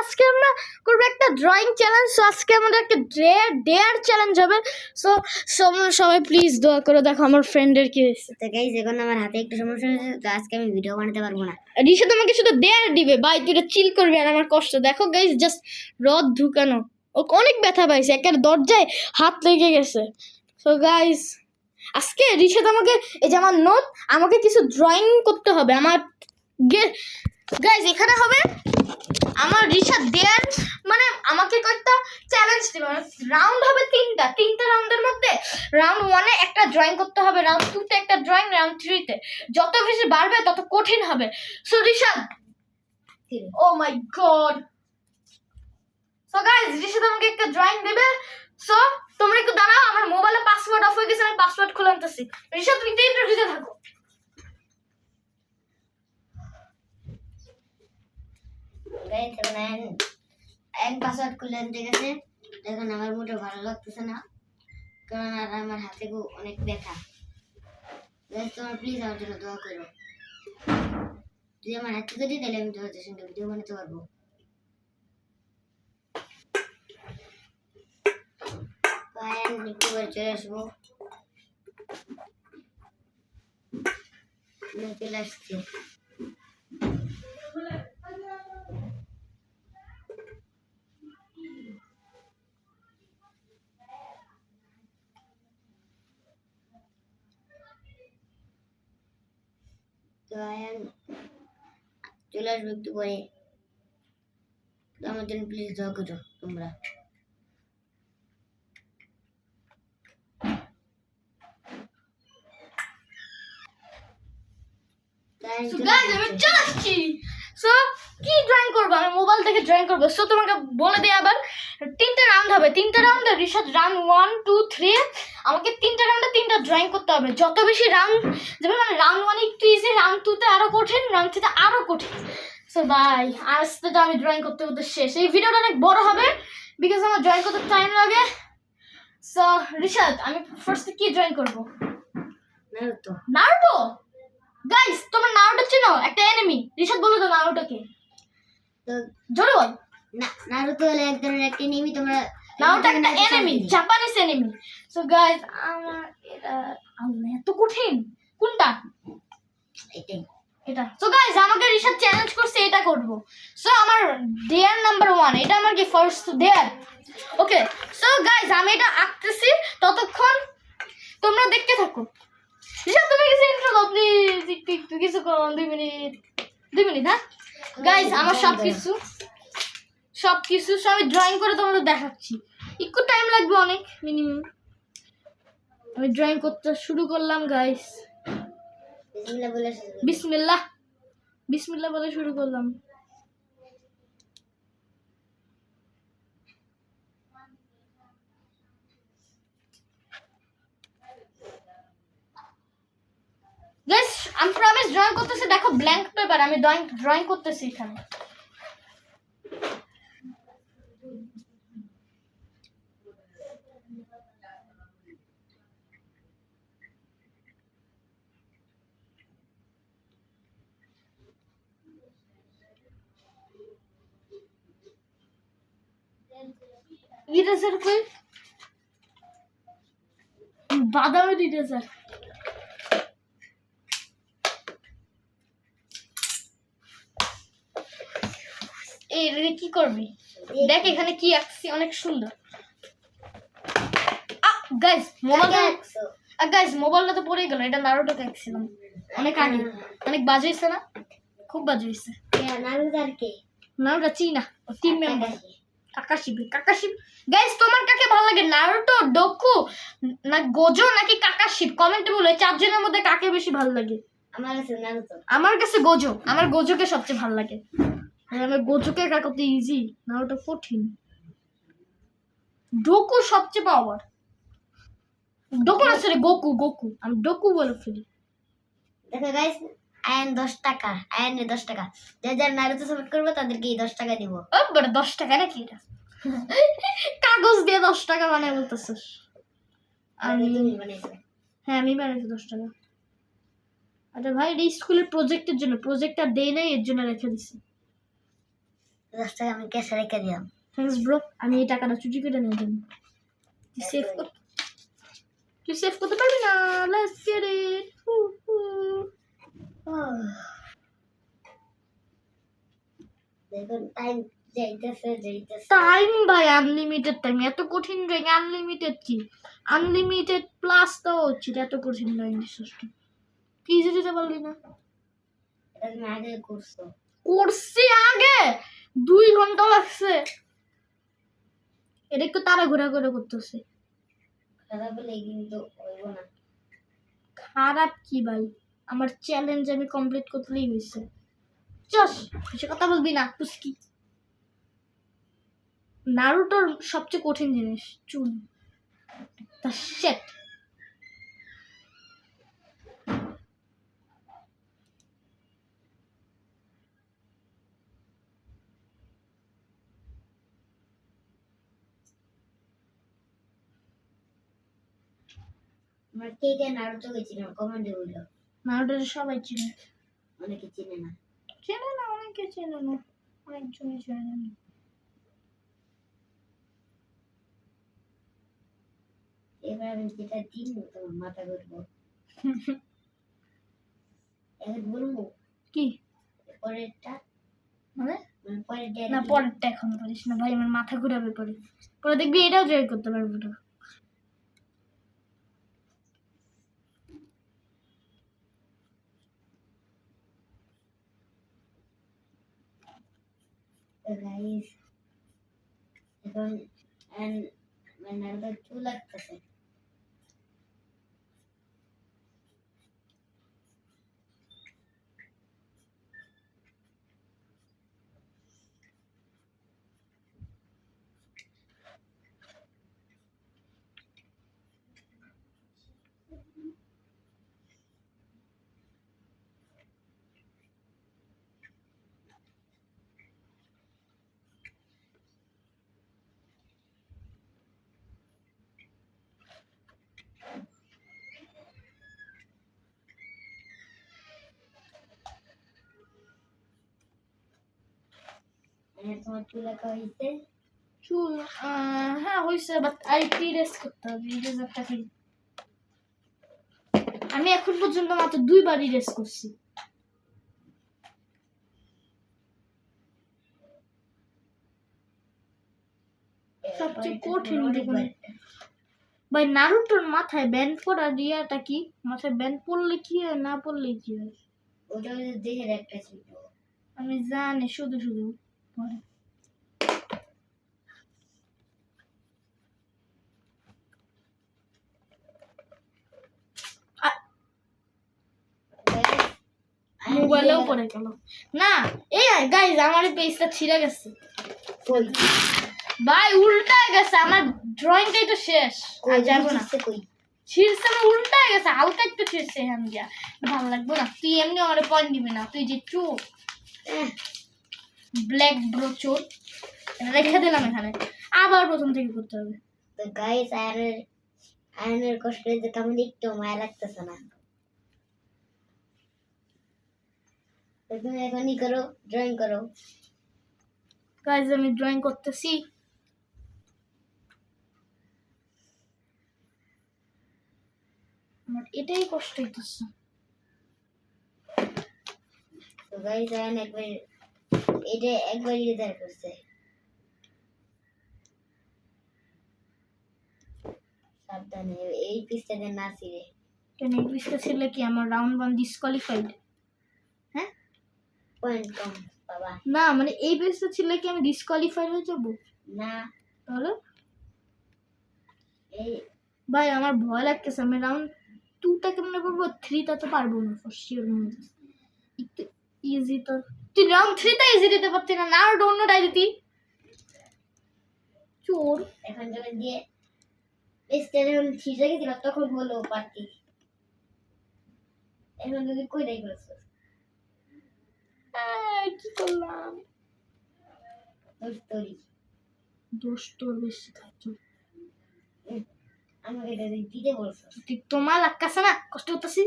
আজকে আমরা করবো একটা ড্রয়িং চ্যালেঞ্জ। সো আজকে আমাদের একটা ডেয়ার চ্যালেঞ্জ হবে। সো সবাই প্লিজ দোয়া করো। দেখো আমার ফ্রেন্ডের কি হয়েছে। তো গাইস এখন আমার হাতে একটু সমস্যা হয়েছে, তো আজকে আমি ভিডিও বানাতে পারবো না। রিশা তোমাকে শুধু ডেয়ার দিবে, ভাই তুই এটা চিল করবি আর আমার কষ্ট। দেখো গাইস জাস্ট রড ঢুকানো, ও অনেক ব্যথা পাইছে, একটা দরজায় হাত লেগে গেছে। সো গাইস আজকে রিশাদ আমাকে, এই যে আমার নোট, আমাকে কিছু ড্রয়িং করতে হবে। আমার গাইস এখানে হবে আমার রিশাদ দেয়ার, মানে আমাকে কয়েকটা চ্যালেঞ্জ দিবে। রাউন্ড হবে তিনটা রাউন্ডের মধ্যে রাউন্ড 1-এ একটা ড্রয়িং করতে হবে, রাউন্ড 2-তে একটা ড্রয়িং, রাউন্ড 3-তে যত বেশি বাড়বে তত কঠিন হবে। সো রিশাদ, ও মাই গড। সো গাইস রিশাদ আমাকে একটা ড্রয়িং দেবে। সো তোমরা একটু দাঁড়াও, আমার মোবাইলে পাসওয়ার্ড অফ হয়ে গেছে, আমি পাসওয়ার্ড খুলে আনতেছি। রিশাদ তুমি একটু দিতে থাকো। গাইস এখন এক পাসওয়ার্ড খুলে আনতে গেছে, এখন আমার মোটে ভালো লাগতেছে না, কারণ আর আমার হাতে অনেক ব্যথা। গাইস তোমরা প্লিজ আমার জন্য দোয়া করো, যদি আমার হাত থেকে দিই তাহলে আমি তোমাদের সঙ্গে ভিডিও বানাতে পারবো। একটু করে চলে আসবো, চলে আসছি। তো আয়ান চলে আসবো একটু পরে, তো আমার জন্য প্লিজ দোয়া করো তোমরা। সো গাইস আমি চলে আসছি। সো কি ড্রয়িং করবো, আমি মোবাইল থেকে ড্রয়িং করবো। সো তোমাকে বলে দিই আবার, তিনটা রাউন্ড হবে, তিনটা রাউন্ডে রিশাদ রাউন্ড 1, 2, 3 আমাকে তিনটা রাউন্ডে তিনটা ড্রয়িং করতে হবে। যত বেশি রাউন্ড যাবে, মানে রাউন্ড 1 একটু ইজি, রাউন্ড 2-তে আরো কঠিন, রাউন্ড 3-তে আরো কঠিন। সো ভাই আজকে তো আমি ড্রয়িং করতে করতে শেষ। এই ভিডিওটা অনেক বড় হবে বিকজ আমার ড্রয়িং করতে টাইম লাগে। সো রিশাদ আমি ফার্স্টে কি ড্রয়িং করবো? নারুতো। গাইস তোমার নারুটো চিনো? একটা এনিমি। রিশাদ বলো তো নারুটো কে? তো জোরে বল। নারুতো হলো এক ধরনের একটা এনিমি, তোমরা নারুটো একটা anime, Japanese anime. So guys আমার এটা আল্লাহ এত কঠিন। কোনটা? এটাই। এটা। সো গাইস আমাকে রিশাদ চ্যালেঞ্জ করছে এটা করব। সো আমার ডেয়ার নাম্বার 1, এটা আমার কি first dare. Okay so guys আমি এটা আঁকতেছি, ততক্ষণ তোমরা দেখতে থাকো। রিশাদ তুমি কিছু ইন্ট্রো দাও প্লিজ, একটু কিছু করো, 2 মিনিট। হ্যাঁ গাইস আমার সবকিছু আমি ড্রয়িং করে তোমাদের দেখাচ্ছি। একটু টাইম লাগবে অনেক, মিনিমাম। আমি ড্রয়িং করতে শুরু করলাম গাইস। বিসমিল্লাহ বলে শুরু করলাম। গাইস আমি প্রমিস ড্রয়িং করতেছি, দেখো ব্ল্যাঙ্ক পেপার, আমি ড্রয়িং করতেছি এখানে। ইরেজার কই? বাদামের ইরেজার। এই কি করবি? দেখ এখানে কি আঁকছি, অনেক সুন্দর। গাইস মোবাইলটা তো পড়ে গেল, এটা নারুটোকে আঁকছিলাম অনেক আগে, অনেক বাজে হয়েছে না? খুব বাজে হয়েছে। নারুটো চীনা, ও টিম মেম্বার। কাকাশি। গাইস তোমার কাকে ভালো লাগে, নারুটো, ডোকু না গোজো নাকি কাকাশি? কমেন্টে বলো এই চারজনের মধ্যে কাকে বেশি ভালো লাগে। আমার কাছে গোজো, আমার গোজোকে সবচেয়ে ভালো লাগে। আমার গোজোকে একা করতে ইজি, নারুটো কঠিন। ডোকু সবচেয়ে পাওয়ার। ডোকু না সরি গোকু, আমি ডোকু বলে ফেলি। দেখো গাইস আয়ান 10 টাকা, আয়ানের 10 টাকা, যারা নারুতো সাপোর্ট করবে তাদেরকে এই 10 টাকা দিব। ও বড় 10 টাকা নাকি এটা? কাগজ দিয়ে 10 টাকা বানায় বলতেছিস? তুমি বানাইছো? হ্যাঁ আমি বানাইছি 10 টাকা। আচ্ছা ভাই এই স্কুলের প্রজেক্টের জন্য, প্রজেক্টটা দেই নাই এর জন্য রেখে দিছি। 10 টাকা আমি ক্যাশে রেখে দিলাম। থ্যাঙ্কস ব্রো, আমি এই টাকাটা চুরি করে নিয়ে যাবো। তুই সেভ করতে পারবি না? Let's get it. দেখুন টাইম যাইতেছে। টাইম ভাই আনলিমিটেড টাইম, এত কঠিন র্যাঙ্ক আনলিমিটেড কি? আনলিমিটেড প্লাস তো হচ্ছে, এত কঠিন র্যাঙ্ক সিস্টেম কি যে দিতে পারলি না? এটা তুমি আগে করছো। করছি আগে 2 ঘন্টা লাগছে। এটা একটু তারা ঘোরা করে করতেছে। খারাপ হলে কিন্তু হইব না। খারাপ কি ভাই, আমার চ্যালেঞ্জ আমি কমপ্লিট করতেই হয়েছে। চস সে কথা বলবি না পুস্কি। নারুটোর সবচেয়ে কঠিন জিনিস চুল। তা শেট। আমরা কে নারুতো গেছিলাম কমেন্টে বললো। নারুটোর সবাই চিনে। অনেকে চিনে না। চেনে না, অনেকে চেনে না, অনেকজনই চেনে না। এবার আমি যেটা দিন তোমার মাথা ঘুরবো। এখন বলবো কি পরেরটা, মানে? পরেরটা না পরেরটা এখন করিস না ভাই, আমার মাথা ঘুরাবে পরে। পরে দেখবি এটাও জয় করতে পারবো না। গাইস এখন নারুতো চুল লাগতেছে। তোমার চুল আঁকা হয়েছে। চুল হ্যাঁ হয়েছে, বাট আইটি রেস করতে হবে। রেজাল্টটা খাই। আমি এখন পর্যন্ত মাত্র 2বারই রেস করছি। সবচেয়ে কঠিন জীবনে ভাই নারুটোর মাথায় ব্যান্ড পড়া রিয়াটা কি? মাথায় ব্যান্ড পড়লে কি হয়, না পড়লে কি হয়? ওটা হচ্ছে দেহের একটা ছিল। আমি জানি, শুধু শুধু পড়ে। মোবাইলেও পড়ে গেল না। এই গাইজ আমার পেজটা ছিঁড়ে গেছে ভাই, উল্টায় গেছে আমার ড্রয়িংটাই তো শেষ। আর যাবো না, ছিঁড়ছে না, উল্টায় গেছে, হালকা একটু ছিঁড়ছে হ্যান দিয়া। ভালো লাগবে না, তুই এমনি আমার পয়েন্ট দিবি না, তুই যে চোর ব্ল্যাক ব্রো চোর। রেখে দিলাম এখানে, আবার প্রথম থেকে করতে হবে। তো গাইস আয়নের কষ্ট যে কেমন একটু মায়া লাগতেছে না। তো তুমি এখনই করো, ড্রয়িং করো। গাইজ আমি ড্রয়িং করতেছি। আমার এটাই কষ্ট হইতেছে। তো গাইস আয়ন একবার ইদার করছে। সাবধানে এই পিসটাতে না ছিঁড়ে। কেন এই পিসটা ছিল কি আমার রাউন্ড 1 ডিসকোয়ালিফাইড? হ্যাঁ পয়েন্ট কম বাবা। না মানে এই পিসটা ছিল কি আমি ডিসকোয়ালিফাইড হয়ে যাব? না তাহলে এই ভাই আমার ভয় লাগতেছে। আমি রাউন্ড 2টা কেমনে পারবো, 3টা তো পারবো না ফর শিওর। একটু ইজি তো, তুই রাউন্ড 3টা ইজি দিতে পারতি না? আর অন্যটাই দিতি চোর। এখন যখন দিয়ে পিসটা যখন ছিঁড়ে গেছিল তখন বলো পারতি। এখন যদি কইরাই করছো কি করলাম? দোষ তোর বেশি খাচ্ছ। আমাকে এটা দিতে বলছো। তুই তোমার লাগতেছে না, কষ্ট করতেছি।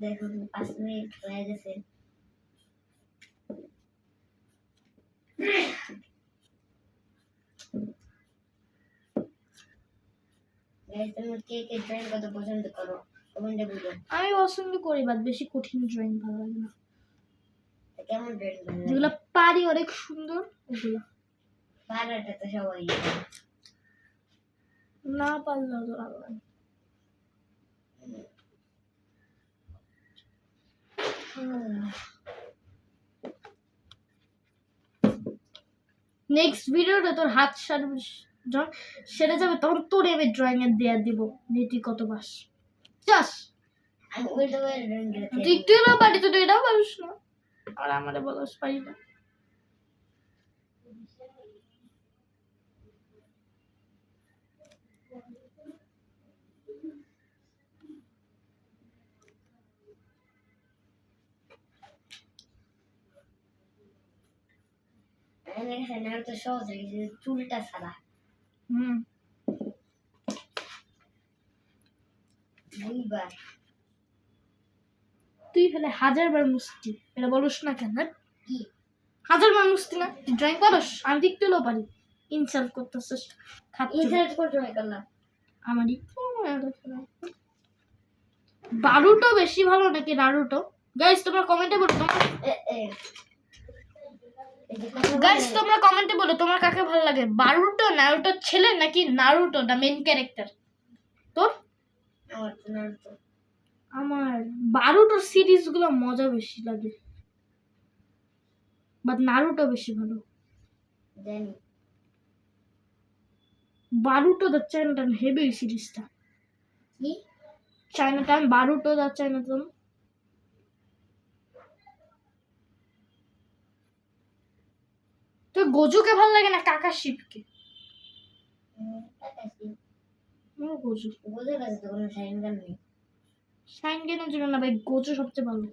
দেখুন 5 মিনিট হয়ে গেছে। গাইস তুমি কে কে ড্রয়িং কত পছন্দ করো কমেন্টে বলো। আমি পছন্দ করি, বাট বেশি কঠিন ড্রয়িং ভালো লাগে না। তো কেমন ড্রয়িং ভালো লাগে? যেগুলো পারি অনেক সুন্দর ওগুলো। পারাটা তো সবাই না পারলেও তো ভালো লাগে। নেক্সট ভিডিওতে তোর হাত সার্ভিস যখন সেটা যাবে তখন তোর আমি ড্রয়িং এর দেয়া দিব নীতি কত বাস চাস। আমি উল্টো করে ড্রয়িং করতে তুই একটু এলাও পারি, তুই এটাও পারিস না আর আমারে বলস পারি না। আমার কাছে নারুতো সহজ হয়ে গেছে চুলটা ছাড়া। হুম 2 বার তুই ফেলে 1000 বার মুস্তি, এটা বলস না কেন? কি 1000 বার মুস্তি না, তুই ড্রয়িং পারস, আমি দেখতে এলেও পারি। ইনসাল্ট করতেছিস খাচ্ছিস ইনসাল্ট করছো কেন? আমার একটু বারুটো বেশি ভালো নাকি নারুটো? গাইস তোমরা কমেন্টে বলো গাইস তোমরা কমেন্টে বলো তোমার কাকে ভালো লাগে, বারুটো নারুটোর ছেলে নাকি নারুটো দা মেইন ক্যারেক্টার? তোর? আমার তো নারুতো। আমার বারুটোর সিরিজ গুলো মজা বেশি লাগে, বাট নারুটো বেশি ভালো। জানি বারুটো দা চাইনাটান হেভি সিরিজটা। কি চাইনাটান বারুটো দা চাইনাটান। তো গোজুকে ভালো লাগে না কাকাশিপকে? কাকাশি আমার গোজু। বুঝে গেছে তো কোনো সাইন গান নেই। শাইন কেনার জন্য না ভাই, গোজু সবচেয়ে ভালো।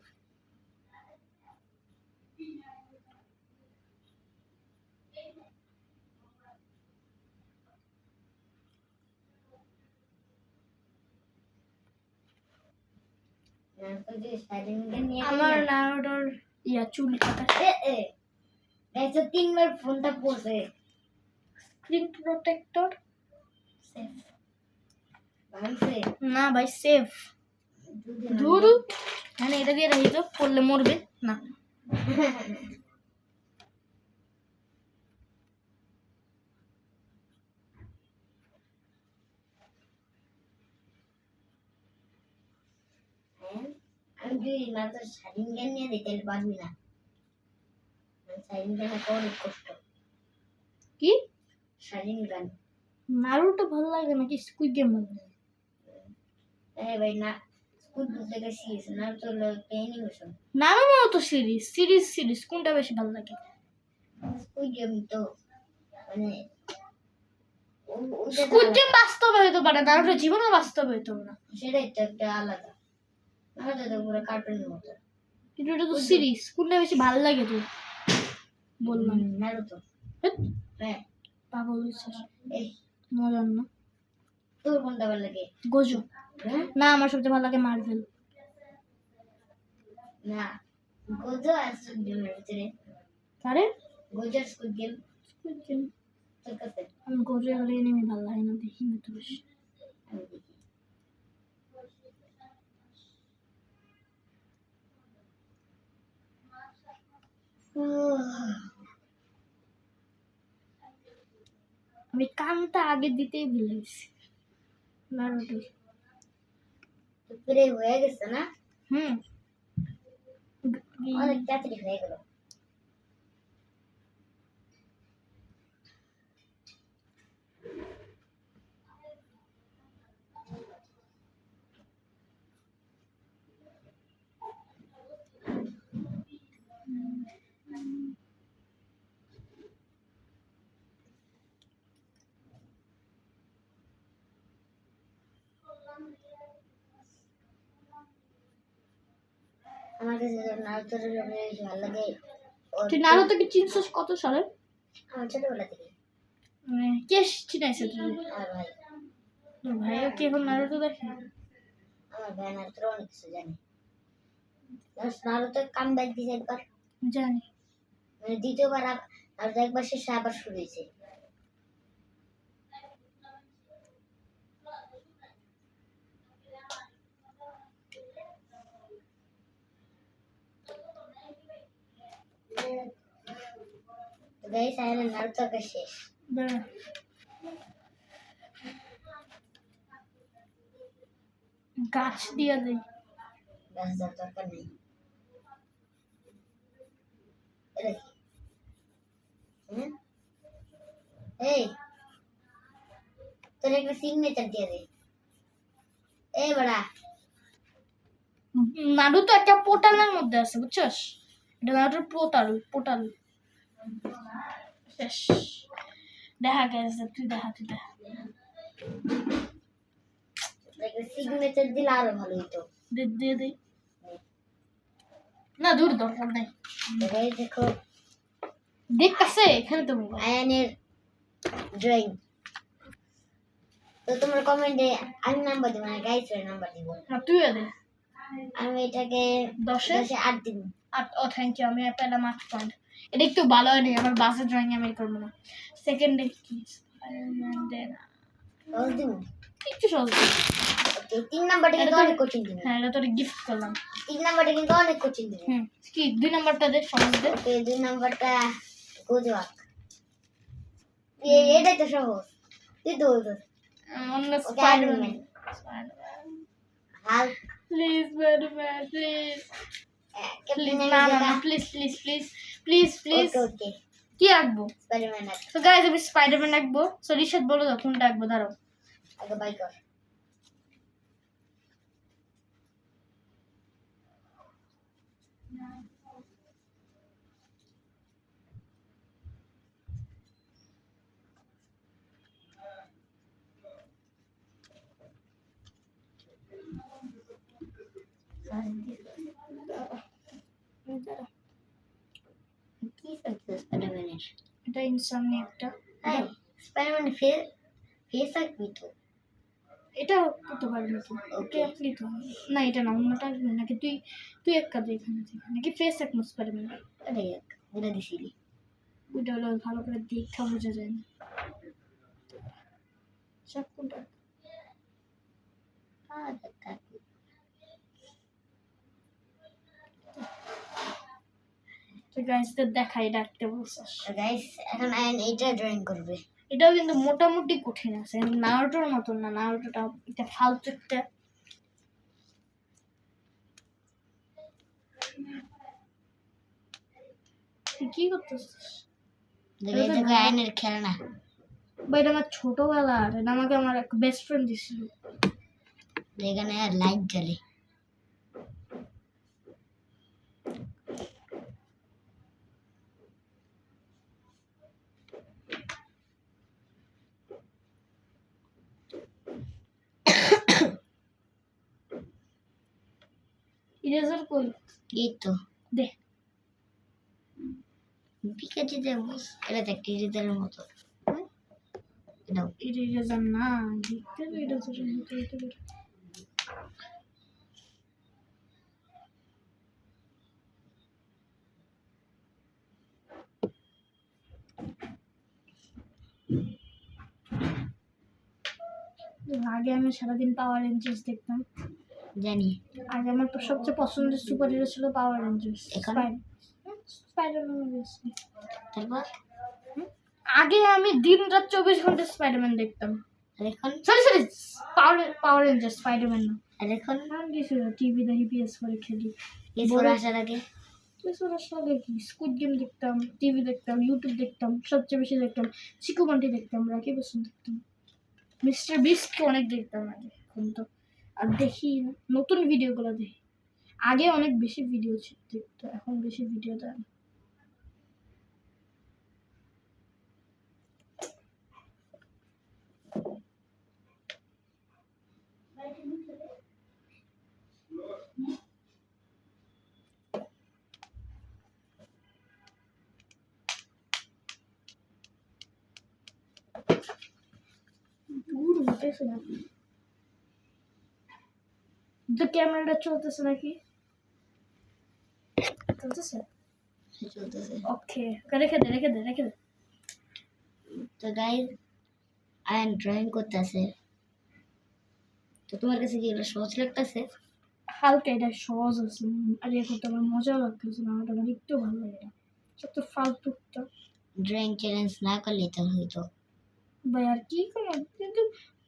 নারুতো যে সাইন গান নিয়ে আমার নারুটোর ইয়া চুল কাটা গাইস 3 বার ফোনটা পড়ছে। স্ক্রিন প্রোটেক্টর সেফ ভাঙছে না ভাই, সেফ দূর। মানে এটা দিয়ে রাখি তো, পড়লে মরবে না। আমি যদি নারুতো সাইন গান নিয়ে দিই তাহলে পারবি না। সাইন গান অনেক কষ্ট। কি সাইন গান নারুটো ভালো লাগে নাকি স্কুইড গেম ভালো লাগে? ভাই না স্কুল বলতে গেছি নারুতো অ্যানিমেশন। নারুটো তো সিরিজ সিরিজ সিরিজ কোনটা বেশি ভালো লাগে? স্কুল গেম তো মানে স্কুইড গেম বাস্তবে হইতে পারে, নারুটো জীবনে বাস্তবে হইতো না। সেটাই তো একটা আলাদা। নারুতো তো পুরো কার্টুনের মতো। কিন্তু এটা তো সিরিজ, কোনটা বেশি ভালো লাগে তুই বললাম? নারুতো হেৎ, হ্যাঁ। পাগল হয়েছিস। এই মজার না। তোর কোনটা ভালো লাগে? গোজু। হ্যাঁ না আমার সবচেয়ে ভালো লাগে মার্ভেল। না গোজো আর স্কুল গেমের ভিতরে আরে গোজো আর স্কুল গেম স্কুইড গেম। তোর কাছে আমি গোজু আর এনিমে ভালো লাগে না, দেখি না তো বেশি। আমি দেখি। আমি কানটা আগে দিতেই ভুলে গেছি নারুটো। তো প্লে হয়ে গেছে না? হুম অনেক তাড়াতাড়ি হয়ে গেল। আমার কাছে নারুতোর বেশি ভালো লাগে। তুই নারুতোকে চিনছিস কত সালে? আমার ছোটবেলা থেকে মানে কে চিনাইছে তুই? আমার ভাই তোর ভাইও কি এখন নারুতো দেখে? আমার ভাই নারুতোর অনেক কিছু জানে। নারুতো কাম ব্যাক দিছে একবার, জানি। মানে দ্বিতীয়বার নারুতো একবার শেষে আবার শুরু হয়েছে। গাইস আইলে নারুতো কা শেষ। দাঁড়া। গাছ দিয়ে দেই। গাছ দেওয়ার দরকার নেই। এটা কি? এই তোর একটা সিগনেচার দিয়ে দে। এই বড়া নাড়ু তো একটা পোর্টালের মধ্যে আছে, বুঝছস? এটা নাড়ুর পোর্টাল। শেষ। দেখা গেছে, তুই দেখা। একটা সিগনেচার দিলে আরো ভালো হতো। দে। না দূর দরকার নাই। গাইস দেখো দেখতেছে এখানে তো মোবাইল। আয়ানের ড্রয়িং। তো তোমার কমেন্টে আমি নাম্বার দিব না, গাইসের নাম্বার দিব। তুইও দে। আমি এটাকে 10-এ 8 দিব। ও থ্যাংক ইউ, আমি পেলাম 8 পয়েন্ট। এটা একটু ভালো হয়নি, আমার বাসের ড্রয়িং আমি করবো না। সেকেন্ডে কি সহজ দিব। একটু সহজ দে। ওকে 3 নাম্বারটা কিন্তু অনেক কঠিন দিব। হ্যাঁ, এটা তোর গিফট করলাম। 3 নাম্বারটা কিন্তু অনেক কঠিন দিব। কি 2 নাম্বারটা দে, সহজ দে। ওকে 2 নাম্বারটা গোজওয়াক। এটাই তো সহজ। তুই তো বলতো অন্য Spiderman. Hulk please Spiderman please. Captain না আমেরিকা। প্লিজ ওকে কি আঁকবো? স্পাইডারম্যান তো গাইস আমি স্পাইডারম্যান আঁকবো। সো রিশাদ বলো তো কোনটা আঁকবো, দাঁড়াও। আগে বাই কর। কি করছিস স্পাইডারম্যানের? এটা ইনসামনি একটা। হ্যাঁ স্পাইডারম্যানের ফেস আঁকবি তো। এটা করতে পারবি নাকি? ওকে আপনি তো না, এটা না, অন্যটা আঁকবি নাকি? তুই এক কাজ এখানে থেকে নাকি ফেস এক স্পাইডারম্যান। আরে বুঝা দিছিলি। ওইটা হলো ভালো করে দেখা বোঝা যায় না। সব কোনটা? তো গাইস তো দেখাই ডাকতে বলছিস। গাইস এখন আয়ন এইটা ড্রয়িং করবে। এটাও কিন্তু মোটামুটি কঠিন আছে, নারুটোর মতন না। নারুটোটা এটা ফালতু একটা। তুই কি করতেছিস? দেখো আয়নের খেলনা। বা এটা আমার ছোটবেলার, এটা আমাকে আমার এক বেস্ট ফ্রেন্ড দিছিল। এখানে আর লাইট জ্বলে। ইরেজার কই? এই তো দে। পিকাচু দেবো। এটা দেখ ইরেজারের মতো। এটাও ইরেজার না, দেখতে তো ইরেজারের মতো হতে পারে। আগে আমি সারাদিন পাওয়ার রেঞ্জার্স দেখতাম। জানি। আগে আমার সবচেয়ে পছন্দের সুপার হিরো ছিল পাওয়ার রেঞ্জার্স। এখন? স্পাইডারম্যান। তারপর আগে আমি দিন রাত 24 ঘন্টা স্পাইডারম্যান দেখতাম। আর এখন সরি পাওয়ার রেঞ্জার্স, স্পাইডারম্যান না। আর এখন আমি কিছু টিভি দেখি, PS করে খেলি। এরপর আসার আগে আগে কি স্কুইড গেম দেখতাম, টিভি দেখতাম, ইউটিউব দেখতাম, সবচেয়ে বেশি দেখতাম চিকুমান্টি দেখতাম, রাকিব হাসান দেখতাম, মিস্টার বিস্টকে অনেক দেখতাম আগে। এখন তো আর দেখি না, নতুন ভিডিওগুলো দেখি। আগে অনেক বেশি ভিডিও দেখতো, এখন বেশি ভিডিও দেয় না। দূর হতেছে না তো, ক্যামেরাটা চলতেছে নাকি? চলতেছে চলতেছে। ওকে রেখে দে তো গাইজ আয়ান ড্রয়িং করতেছে, তো তোমার কাছে কি এটা সহজ লাগতেছে? হালকা এটা সহজ আছে আর এটা করতে আমার মজা লাগতেছে না, আমার একটু ভালো লাগে না, সব তো ফালতু একটা। ড্রয়িং চ্যালেঞ্জ না করলে তো হইতো। ভাই আর কি করবো, কিন্তু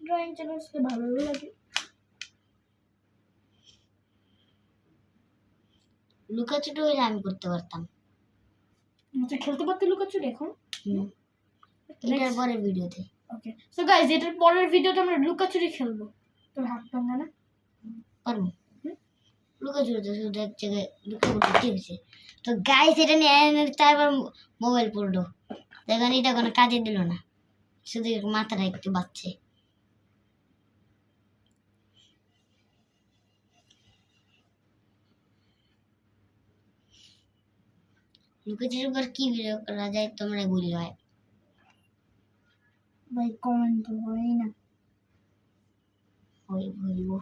ড্রয়িং চ্যালেঞ্জ ভালো লাগে। লুকাচুরি হইলে আমি করতে পারতাম। তুই খেলতে পারতি লুকাচুরি এখন? এটার পরের ভিডিওতে। ওকে সো গাইস এটার পরের ভিডিওতে আমরা লুকাচুরি খেলবো, তোর হাত ভাঙা না? পারবো লুকাচুরি তো শুধু এক জায়গায় লুকিয়ে পড়তে হয়েছে। তো গাইস এটা নিয়ে আয়ানের চারবার মোবাইল পড়লো, দেখেন এটা কোনো কাজে দিল না, শুধু মাথাটা একটু বাজছে। লুকাচুরির উপর কি ভিডিও করা যায় তোমরা বললো। ভাই কমেন্ট তো হয় না। ওই বলবো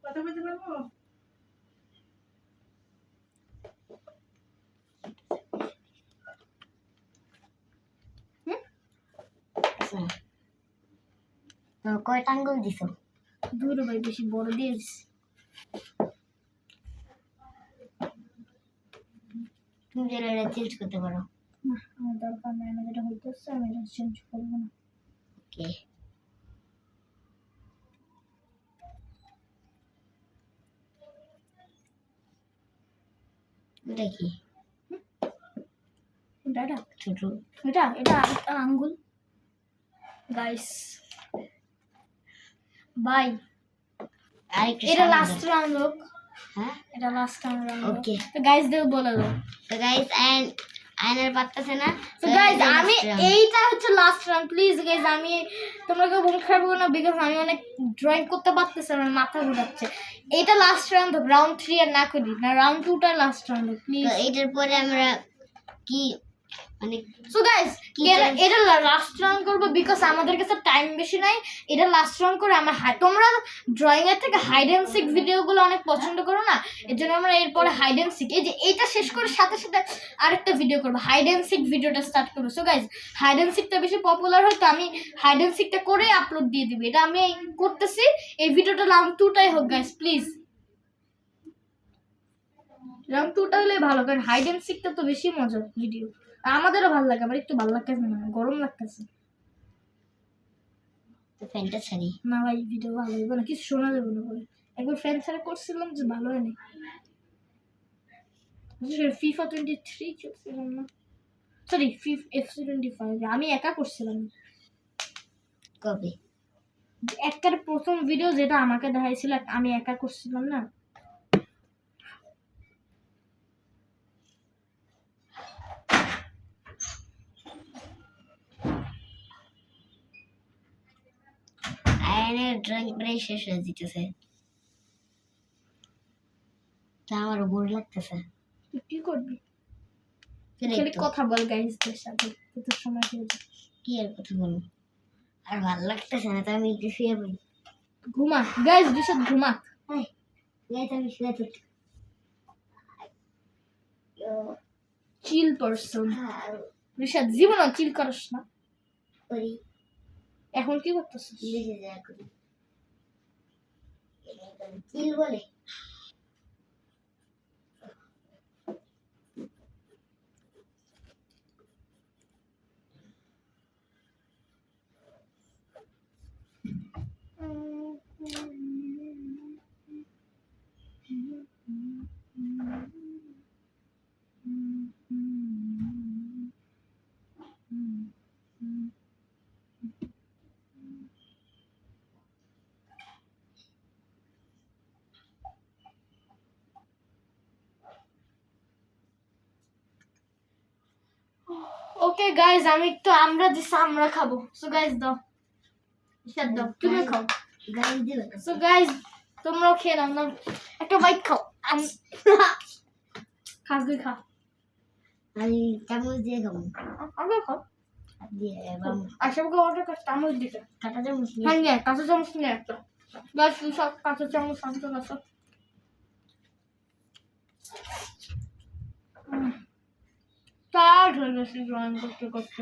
কথা বলতে পারবো? তো কয়টা আঙ্গুল দিছো? দূর ভাই বেশি বড় দিয়ে দিছি। তুমি যেটা এটা চেঞ্জ করতে পারো। না আমার দরকার নাই, আমার যেটা হইতেছে আমি এটা চেঞ্জ করবো না। ওকে এটা কি এটা ছোট? এটা এটা একটা আঙ্গুল গাইস। বাই আরেকটা এটা সামনে লাস্ট দাও। রাউন্ড হোক, হ্যাঁ এটা লাস্ট রাউন্ড ওকে তো গাইস দেব বলে দাও। তো গাইস আয়নার পারতেছে না, তো গাইস আমি এইটা হচ্ছে লাস্ট রাউন্ড, প্লিজ গাইস আমি তোমরা কেউ মন খারাপ করো না, বিকজ আমি অনেক ড্রয়িং করতে পারতেছি, আমার মাথা ঘোরাচ্ছে। এটা লাস্ট রাউন্ড হোক, রাউন্ড 3 আর না করি না, রাউন্ড 2টা লাস্ট রাউন্ড হোক প্লিজ। তো এইটার পরে আমরা কি মানে সো গাইস এটা লাস্ট রাউন্ড করবো বিকজ আমাদের কাছে টাইম বেশি নাই। এটা লাস্ট রাউন্ড করে আমরা তোমরা ড্রয়িং এর থেকে হাইড অ্যান্ড সিক ভিডিওগুলো অনেক পছন্দ করো না, এর জন্য আমরা এরপরে হাইড অ্যান্ড সিক, এই যে এইটা শেষ করে সাথে সাথে আরেকটা ভিডিও করবো, হাইড অ্যান্ড সিক ভিডিওটা স্টার্ট করবো। সো গাইস হাইড অ্যান্ড সিকটা বেশি পপুলার হয় তো আমি হাইড অ্যান্ড সিকটা করে আপলোড দিয়ে দিবি, এটা আমি করতেছি। এই ভিডিওটা রাউন্ড 2টাই হোক গাইস প্লিজ, রাউন্ড 2টা হলে ভালো, কারণ হাইড অ্যান্ড সিকটা তো বেশি মজার ভিডিও, আমাদেরও ভালো লাগে, আমার একটু ভালো লাগতেছে না, গরম লাগতেছে। তো ফ্যানটা ছাড়ি না ভাই ভিডিও ভালো হবে না, কিছু শোনা যাবে না বলে একবার ফ্যান ছাড়া করছিলাম যে ভালো হয়নি। FIFA 23 খেলছিলাম না, সরি FC 25 আমি একা করছিলাম। কবে? একটার প্রথম ভিডিও যেটা আমাকে দেখাইছিল আমি একা করছিলাম না। আয়নের ড্রয়িং প্রায় শেষ হয়ে যেতেছে, তা আমার বোর লাগতেছে। তুই কি করবি? ফিরে খালি একটু কথা বল গাইসদের সাথে, কত সময় হয়ে যায়। কি আর কথা বলবো, আর ভালো লাগতেছে না, তো আমি একটু শুয়ে পড়ি। ঘুমা গাইস, রিশাদ ঘুমা। হ্যাঁ গাইস আমি শুয়ে পড়ি। চিল পারসন রিশাদ, জীবনে চিল করিস না। করি এখন কি করতেছিস? লিখে যা করি চিল বলে। ওকে গাইস আমি একটু আমরা দিছি, আমরা খাবো। সো গাইস দাও রিশাদ, দাও তুমি খাও। গাইস দিবে সো গাইস তোমরাও খেয়ে নাও না, একটা বাইট খাও। খা তুই খা, আমি চামচ দিয়ে খাবো। আগে খাও। হাত দিয়ে বাম আশাকে অর্ডার কর চামচ দিতে। কাঁটা চামচ নিয়ে হ্যাঁ নিয়ে কাঁচা চামচ নিয়ে একটা গাছ, তুই সব কাঁচা চামচ আনতে কাছে টায়ার্ড হয়ে গেছি ড্রয়িং করতে করতে।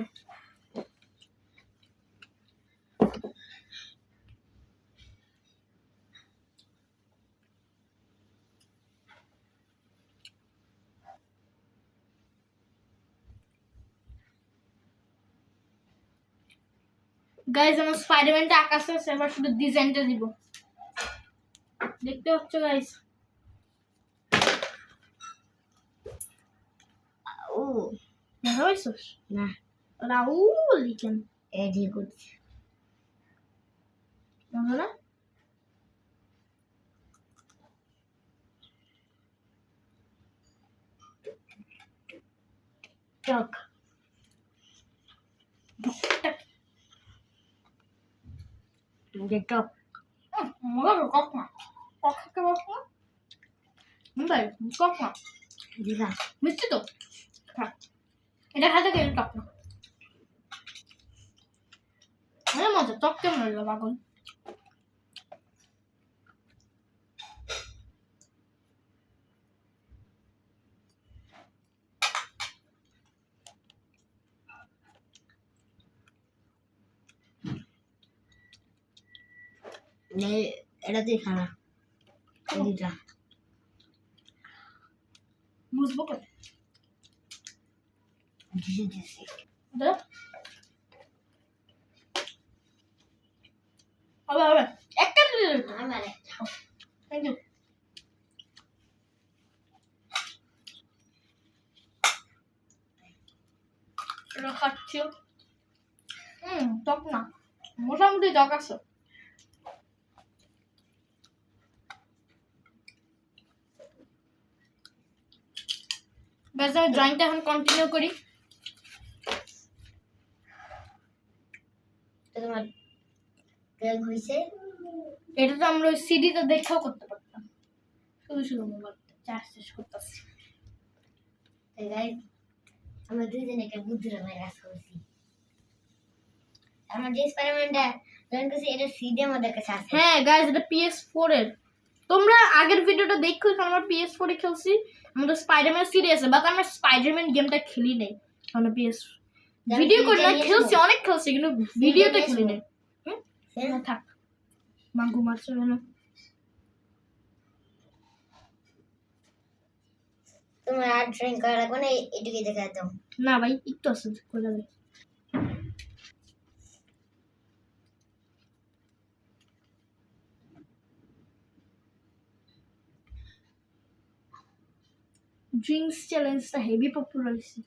গাইজ আমার স্পাইডারম্যানটা আকাশে আছে, এবার শুধু ডিজাইনটা দিব। দেখতে পাচ্ছ গাইজ? ও দেখা পাইছস? না, রাউল লিখেন এডি করছে। বুঝলো না? টক ডেটপ মজা তো কক না, কক খেতে পারছ না? ভাই কক না, দিঘা মিষ্টি তো খা। এটা খাতে গেলে টক না, মজা। টক কেমন হলো পাগল? এটা তুই খানা এদিটা বুঝবো কেন? দিছি দিছি। হবে হবে, একটা দিলে আমার থ্যাংক ইউ। এটা খাচ্ছি, টক না, মোটামুটি টক আছে। ব্যাস আমি ড্রয়িংটা এখন কন্টিনিউ করি। তোমার কেক হয়েছে? এটা তো আমরা ওই সিডিতে দেখাও করতে পারতাম, শুধু শুধু মোবাইল চার্জ শেষ করতেছি। গাইস আমরা দুইজনে একটা বুদ্ধির কাজ করছি। আমার যে স্পাইডারম্যানটা জয়েন করছি এটা সিডি আমাদের কাছে আছে। হ্যাঁ গাইস, এটা PS4 এর। তোমরা আগের ভিডিওটা দেখো, আমরা PS4 এ খেলছি। আমাদের স্পাইডারম্যান সিডি আছে, বাট আমরা স্পাইডারম্যান গেমটা খেলি নাই। আমরা PS ভিডিও করে না খেলছি, অনেক খেলছি, কিন্তু ভিডিওতে খেলি নাই। না থাক, মাঙ্গু মারছে না। তোমার আর ড্রয়িং করা লাগবে না, এটুকুই দেখা দাও। না ভাই, একটু আছে করে যাবে। ড্রিঙ্কস চ্যালেঞ্জটা হেভি পপুলার হয়েছে।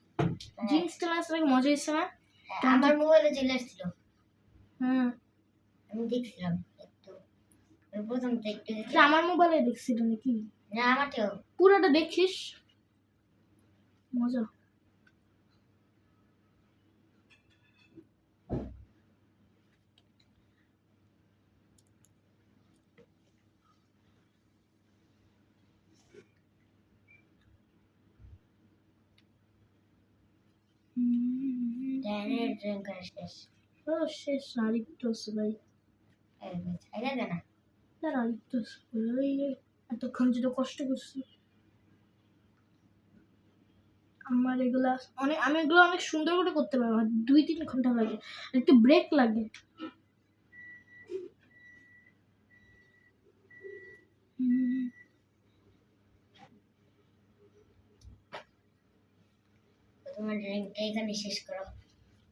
ড্রিঙ্কস চ্যালেঞ্জটা মজা হয়েছে না? আমার মোবাইলে চলে আসছিল, হ্যাঁ আমি দেখছিলাম একটু, প্রথম তো একটু এটা আমার মোবাইলে দেখছিল নাকি? না আমারটাও। পুরোটা দেখিস, মজা। ড্রয়িং করা শেষ। ও শেষ না, আরেকটু আছে ভাই। এটা দেয় না তার আরেকটু আছে। ওই এতক্ষণ যেটা কষ্ট করছি আমার এগুলা অনেক, আমি এগুলো অনেক সুন্দর করে করতে পারবো। আমার 2-3 ঘন্টা লাগে, একটু ব্রেক লাগে। তোমার ড্রয়িংটা এখানে শেষ করো।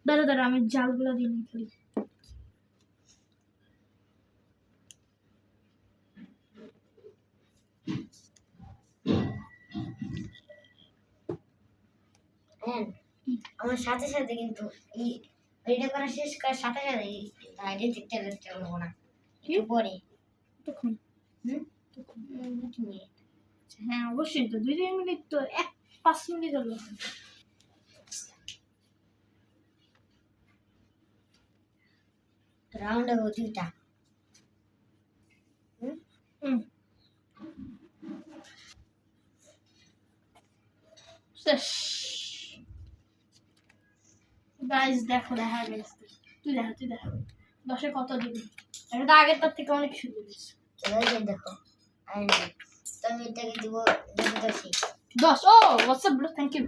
দাঁড়া দাঁড়া, আমি জালগুলা দিয়ে নিই খালি। হ্যাঁ আমার সাথে সাথে কিন্তু এই ভিডিও করা শেষ করার সাথে সাথে আইডেন্টি চ্যালেঞ্জটা করবো না, একটু পরে। তখন হুম হ্যাঁ অবশ্যই, তো 2-3 মিনিট তো, 5 মিনিট হলো। রাউন্ড হবে দুইটা। শেষ গাইস, দেখো দেখা গেছে। তুই দেখা 10-এ কত দিবি? এটা তো আগের তার থেকে অনেক সুন্দর দিচ্ছে। চলো এই যে দেখো, আর তুমি এটাকে দিব 10 10। 10 ও WhatsApp bro thank you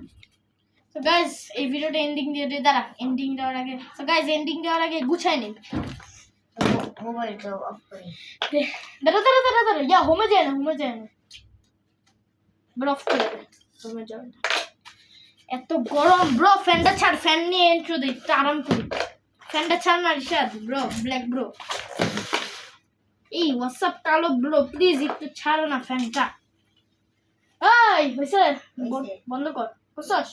so guys এই ভিডিওটা এন্ডিং দিয়ে দাঁড়া এন্ডিং দেওয়ার আগে সো গাইস এন্ডিং দেওয়ার আগে গুছাই নিন মোবাইলটা অফ করি দাঁড়া ইয়া হোমে যায় না ব্রো অফ করে দে হোমে যাও না। এত গরম ব্রো ফ্যানটা ছাড় ফ্যান নিয়ে এন্ট্রো দে একটু আরাম করি ফ্যানটা ছাড় না রিশাদ ব্রো ব্ল্যাক ব্রো এই হোয়াটসঅ্যাপ কালো ব্রো প্লিজ একটু ছাড়ো না ফ্যানটা এই হইছে বন্ধ কর বুঝছস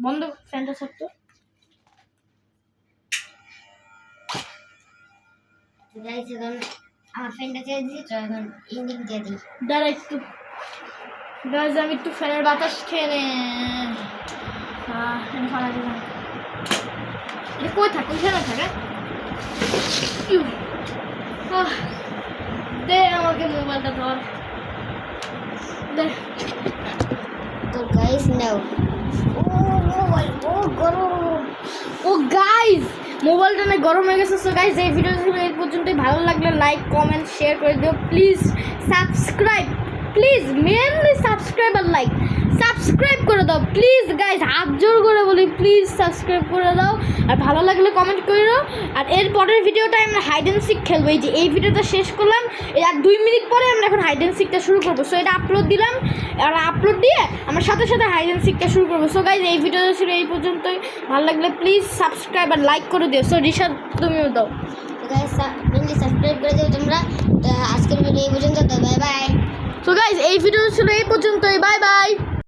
বন্ধ ফ্যানটা ছাড়তো গাইস এখন আমার ফ্রেন্ডটা চেয়ে দিয়েছি তো এখন এন্ডিং দিয়ে দিই দাঁড়া একটু গাইজ আমি একটু ফ্যানের বাতাস খেয়ে নে ফালা দিলাম এটা কই থাক ওইখানে থাকে দে আমাকে মোবাইলটা ধর দে তো গাইস নাও ও মোবাইল ও গরম ও গাইজ মোবাইলটা না গরম হয়ে গেছে সো গাইজ এই ভিডিও ছিল এই পর্যন্তই ভালো লাগলে লাইক কমেন্ট শেয়ার করে দিও please subscribe please mainly subscribe আর লাইক সাবস্ক্রাইব করে দাও প্লিজ গাইজ হাত জোর করে বলি প্লিজ সাবস্ক্রাইব করে দাও আর ভালো লাগলে কমেন্ট করে দাও আর এর পরের ভিডিওটা আমরা হাইড অ্যান্ড সিক খেলবো এই যে এই ভিডিওটা শেষ করলাম এই আর 2 মিনিট পরে আমরা এখন হাইড অ্যান্ড সিকটা শুরু করবো সো এটা আপলোড দিলাম আর আপলোড দিয়ে আমরা সাথে সাথে হাইড অ্যান্ড সিকটা শুরু করবো সো গাইজ এই ভিডিওটা ছিল এই পর্যন্তই ভালো লাগলে প্লিজ সাবস্ক্রাইব আর লাইক করে দিও সো রিশাদ তুমিও দাও তো গাইস প্লিজ সাবস্ক্রাইব করে দিও তোমরা তো আজকের ভিডিও এই পর্যন্ত তো বাই বাই সো গাইজ এই ভিডিও ছিল এই পর্যন্তই বাই বাই